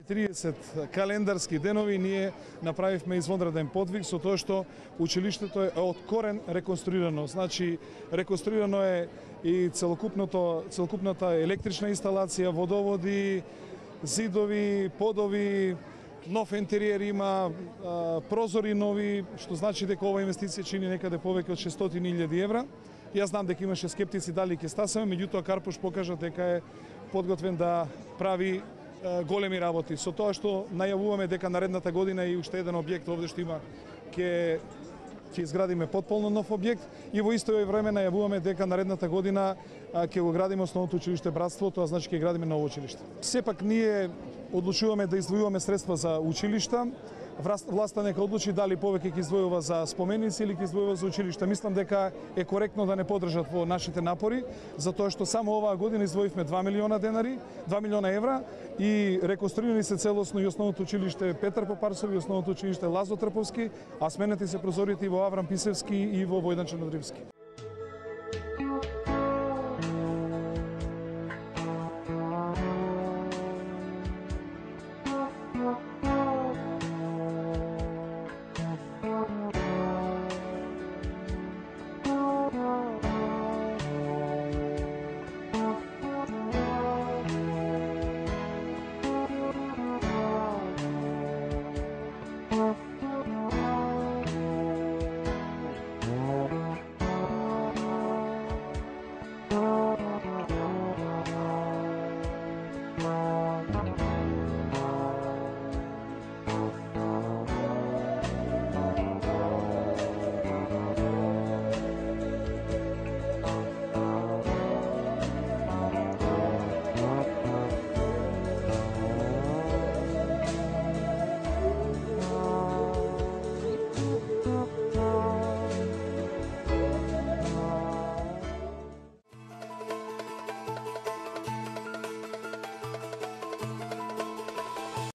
30 календарски денови ние направивме извонреден подвиг со тоа што училиштето е од корен реконструирано. Значи реконструирано е и целокупната електрична инсталација, водоводи, зидови, подови, нов интериер има, прозори нови, што значи дека ова инвестиција чини некаде повеќе од 600.000 евра. Јас знам дека имаше скептици дали ќе стасаме, меѓутоа Карпуш покажа дека е подготвен да прави големи работи. Со тоа што најавуваме дека наредната година и уште еден објект овде што има ќе изградиме потполно нов објект и во исто време најавуваме дека наредната година ќе го градиме основното училиште Братство, тоа значи ќе градиме ново училиште. Сепак ние одлучуваме да издвојуваме средства за училишта. Власта нека одлучи дали повеќе ќе издвојува за споменици или ќе издвојува за училишта. Мислам дека е коректно да не поддржат во нашите напори, затоа што само оваа година издвоивме 2 милиона денари, 2 милиона евра и реконструирани се целосно и основното училиште Петар Попарсов и основното училиште Лазо Трповски, а сменети се прозорите и во Аврам Писевски и во Војдан Чернодривски.